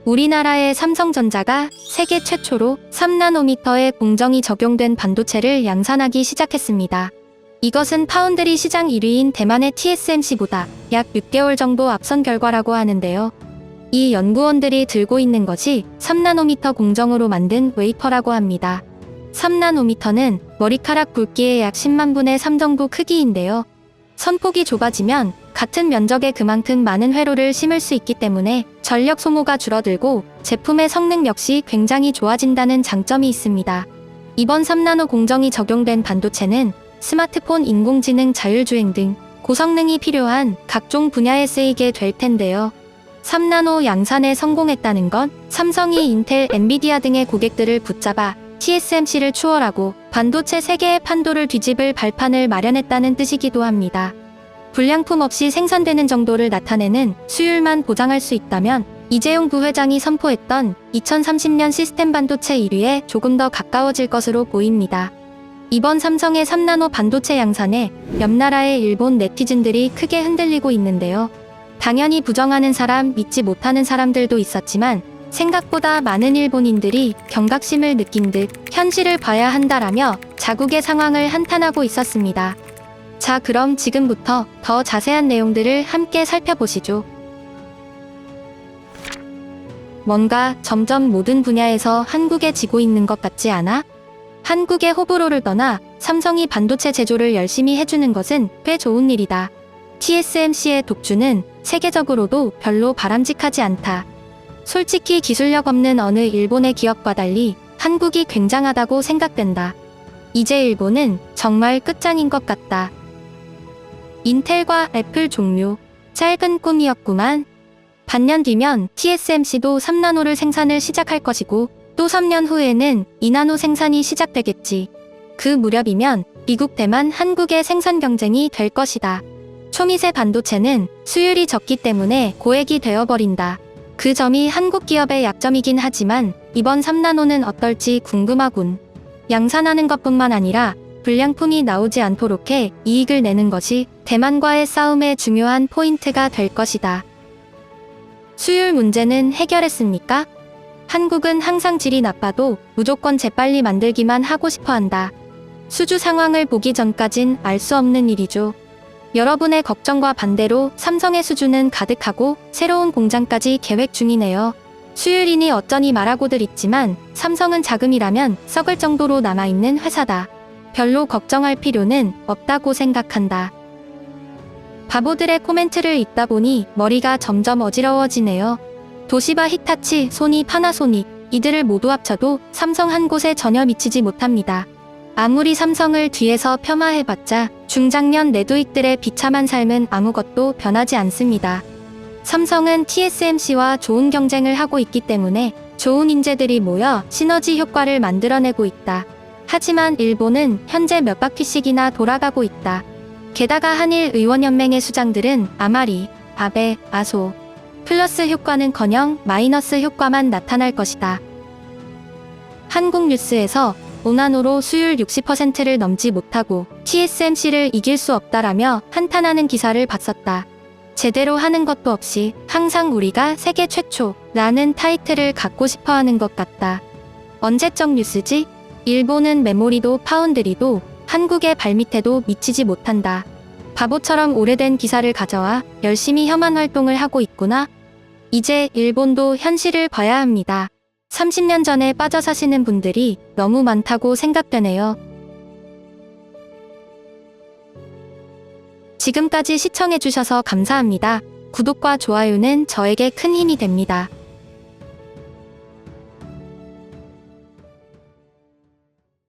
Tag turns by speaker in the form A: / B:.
A: 우리나라의 삼성전자가 세계 최초로 3나노미터의 공정이 적용된 반도체를 양산하기 시작했습니다. 이것은 파운드리 시장 1위인 대만의 TSMC보다 약 6개월 정도 앞선 결과라고 하는데요. 이 연구원들이 들고 있는 것이 3나노미터 공정으로 만든 웨이퍼라고 합니다. 3나노미터는 머리카락 굵기의 약 10만 분의 3 정도 크기인데요. 선폭이 좁아지면 같은 면적에 그만큼 많은 회로를 심을 수 있기 때문에 전력 소모가 줄어들고 제품의 성능 역시 굉장히 좋아진다는 장점이 있습니다. 이번 3나노 공정이 적용된 반도체는 스마트폰, 인공지능, 자율주행 등 고성능이 필요한 각종 분야에 쓰이게 될 텐데요. 3나노 양산에 성공했다는 건 삼성이 인텔, 엔비디아 등의 고객들을 붙잡아 TSMC를 추월하고 반도체 세계의 판도를 뒤집을 발판을 마련했다는 뜻이기도 합니다. 불량품 없이 생산되는 정도를 나타내는 수율만 보장할 수 있다면 이재용 부회장이 선포했던 2030년 시스템 반도체 1위에 조금 더 가까워질 것으로 보입니다. 이번 삼성의 3나노 반도체 양산에 옆 나라의 일본 네티즌들이 크게 흔들리고 있는데요. 당연히 부정하는 사람, 믿지 못하는 사람들도 있었지만 생각보다 많은 일본인들이 경각심을 느낀 듯 현실을 봐야 한다라며 자국의 상황을 한탄하고 있었습니다. 자, 그럼 지금부터 더 자세한 내용들을 함께 살펴보시죠. 뭔가 점점 모든 분야에서 한국에 지고 있는 것 같지 않아? 한국의 호불호를 떠나 삼성이 반도체 제조를 열심히 해주는 것은 꽤 좋은 일이다. TSMC의 독주는 세계적으로도 별로 바람직하지 않다. 솔직히 기술력 없는 어느 일본의 기업과 달리 한국이 굉장하다고 생각된다. 이제 일본은 정말 끝장인 것 같다. 인텔과 애플 종료. 짧은 꿈이었구만. 반년 뒤면 TSMC도 3나노를 생산을 시작할 것이고 또 3년 후에는 2나노 생산이 시작되겠지. 그 무렵이면 미국, 대만, 한국의 생산 경쟁이 될 것이다. 초미세 반도체는 수율이 적기 때문에 고액이 되어버린다. 그 점이 한국 기업의 약점이긴 하지만 이번 3나노는 어떨지 궁금하군. 양산하는 것뿐만 아니라 불량품이 나오지 않도록 해 이익을 내는 것이 대만과의 싸움의 중요한 포인트가 될 것이다. 수율 문제는 해결했습니까? 한국은 항상 질이 나빠도 무조건 재빨리 만들기만 하고 싶어 한다. 수주 상황을 보기 전까진 알 수 없는 일이죠. 여러분의 걱정과 반대로 삼성의 수주는 가득하고 새로운 공장까지 계획 중이네요. 수율이니 어쩌니 말하고들 있지만 삼성은 자금이라면 썩을 정도로 남아있는 회사다. 별로 걱정할 필요는 없다고 생각한다. 바보들의 코멘트를 읽다 보니 머리가 점점 어지러워지네요. 도시바, 히타치, 소니, 파나소닉 이들을 모두 합쳐도 삼성 한 곳에 전혀 미치지 못합니다. 아무리 삼성을 뒤에서 폄하해봤자 중장년 내두익들의 비참한 삶은 아무것도 변하지 않습니다. 삼성은 TSMC와 좋은 경쟁을 하고 있기 때문에 좋은 인재들이 모여 시너지 효과를 만들어내고 있다. 하지만 일본은 현재 몇 바퀴씩이나 돌아가고 있다. 게다가 한일 의원연맹의 수장들은 아마리, 아베, 아소 플러스 효과는커녕 마이너스 효과만 나타날 것이다. 한국뉴스에서 5나노로 수율 60%를 넘지 못하고 TSMC를 이길 수 없다라며 한탄하는 기사를 봤었다. 제대로 하는 것도 없이 항상 우리가 세계 최초라는 타이틀을 갖고 싶어하는 것 같다. 언제적 뉴스지? 일본은 메모리도 파운드리도 한국의 발밑에도 미치지 못한다. 바보처럼 오래된 기사를 가져와 열심히 혐한 활동을 하고 있구나. 이제 일본도 현실을 봐야 합니다. 30년 전에 빠져 사시는 분들이 너무 많다고 생각되네요. 지금까지 시청해주셔서 감사합니다. 구독과 좋아요는 저에게 큰 힘이 됩니다.